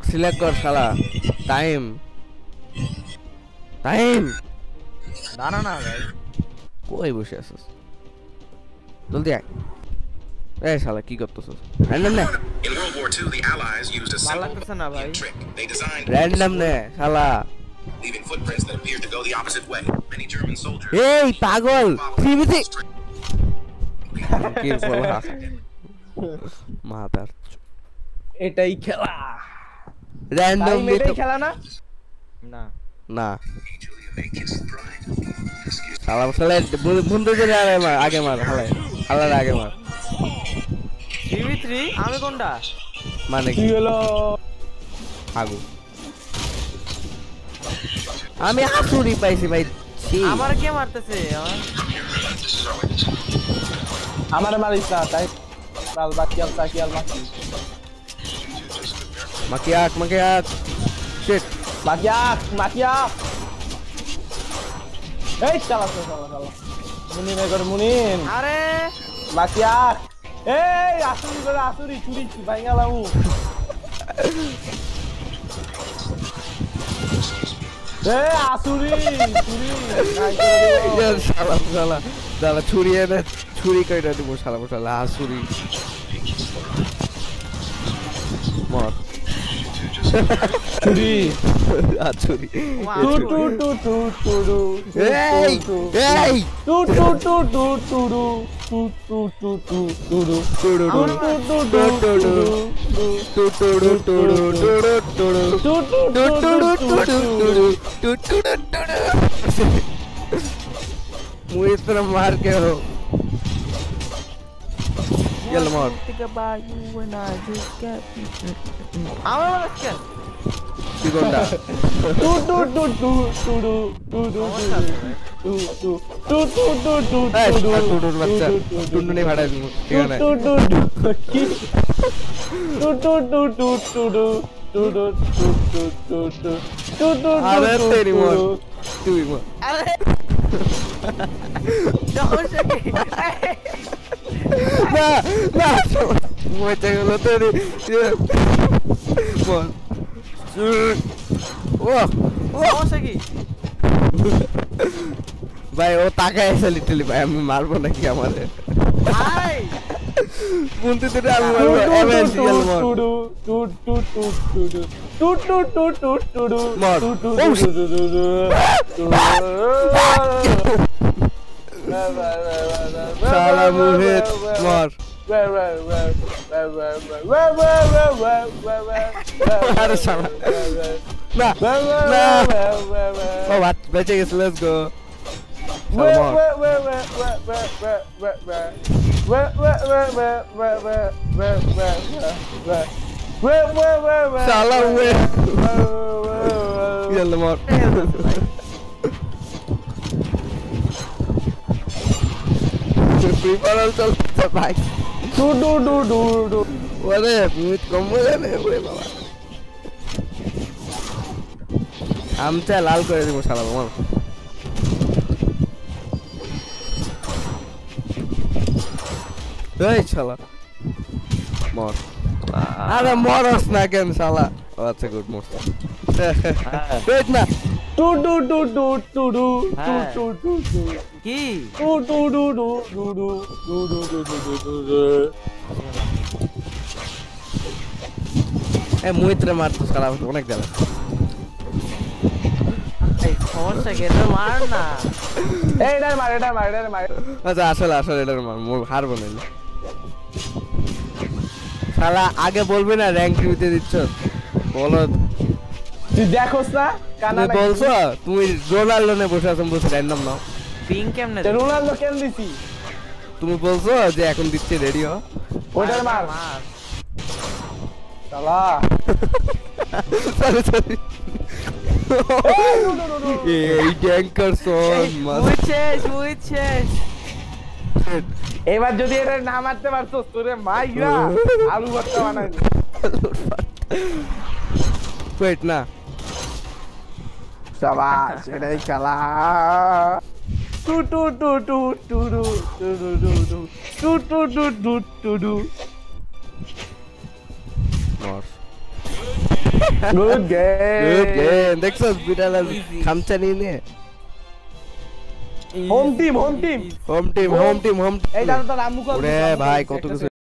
Select কর শালা time time দাঁড়া না ভাই কই বসে আছিস জলদি আয় এই শালা কি করতেছিস র‍্যান্ডম নে In World War II, the Allies used a ভালো simple লাগতেছে না ভাই trick. They designed র‍্যান্ডম নে শালা leaving footprints that appeared to go the opposite way. Many German soldiers এই পাগল ফিবিতে this trick. কি বলা মাদার এটাই খেলা র‍্যান্ডম টাইম এটাই খেলা না না না Julia May kissed Bride. শালা শালা বন্ধুদের আগে মার হালাই হালার আগে মার TV3 আমি কোনটা মানে কি কি হলো আগু আমি আসুরি পাইছি ভাই ছি আমার কে মারতেছে আমার মারিস না তাই লাল বাকিয়াল সাকিয়াল মাকি মাকিয়াক শিট মাকিয়াক এই চালা মুনিন এগর মুনিন আরে মাকিয়াক এই আসুরি চুরি ভাঙালাম এই আসুরি চুরি শালা ছুরি এনে ছুরি কইরা দিব শালা আসুরি মর চুরি আসুরি টু টু টু টু টু টু এই এই টু টু টু টু টু টু টু টু টু টু টুডু मुझे इस तरह मार के हो चल मार আমার মারছেন किगोंडा টু টু টু টু টু টু টু টু টু টু টু টু টু टूडूर बच्चा टुंडू नहीं भाड़ा ठीक है ना টু টু টু টু টু টু টু টু টু টু টু টু টু টু টু টু अरे तेरी मोर तू ही मोर আরে সমস্যা কি ना ना मुझे बोलो तेरी मोर ओ সমস্যা কি भाई वो ताका ऐसा लिटरली भाई हम मारबो ना कि हमारे ভাই बोलते तेरे हम मारबो एमएनसीएल मोर টু টু টু টু টু টু টু টু টু টু मोर টু ओ साला मुझे मोर अरे साला ना ना ओ बात बचे गए लेट्स गो साला हुए यल्ला मोर फ्री फायर चलता भाई টু টু টু টু টু ওরে মিট কম বলে নে ওরে বাবা আমটা লাল করে দিব শালা মার এই শালা মর আরে মরস না কেন শালা আচ্ছা গুড মর ওয়েট না টু টু টু টু টু টু টু টু টু কি টু টু টু টু টু টু টু টু টু টু টু টু এ মুইত্রে মারতো শালা অনেক জ্বালা এই সমস্যা কি এটা মার না এই এটা মার আচ্ছা আসলে এটার মার মোর হারবো না শালা আগে বলবি না র‍্যাঙ্ক দিতে দিচ্ছ বলো তুই দেখোস না কানা তুমি বলছো তুমি রোনাল্ডো নে বসে আছো বলছো র‍্যান্ডম নাও পিং কেমনে রোনাল্ডো কেন দিছি তুমি বলছো যে এখন দিচ্ছে রেডি হও ওটার মার শালা সরি এই ট্যাঙ্কার সন বুঝছিস এবার যদি এটা না মারতে পারছো তোরে মাইরা আলু ভর্তা বানাই ওয়েট না শাবাশ এটাই খেলা টু টু টু টু টু টু টু টু টু টু টু টু টু টু মর গুড গুড গেম গেম দেখছস বিড়াল খামচা নিয়ে নে হোম টিম হোম টিম এই দাদা তার আমুক ওরে ভাই কত কিছু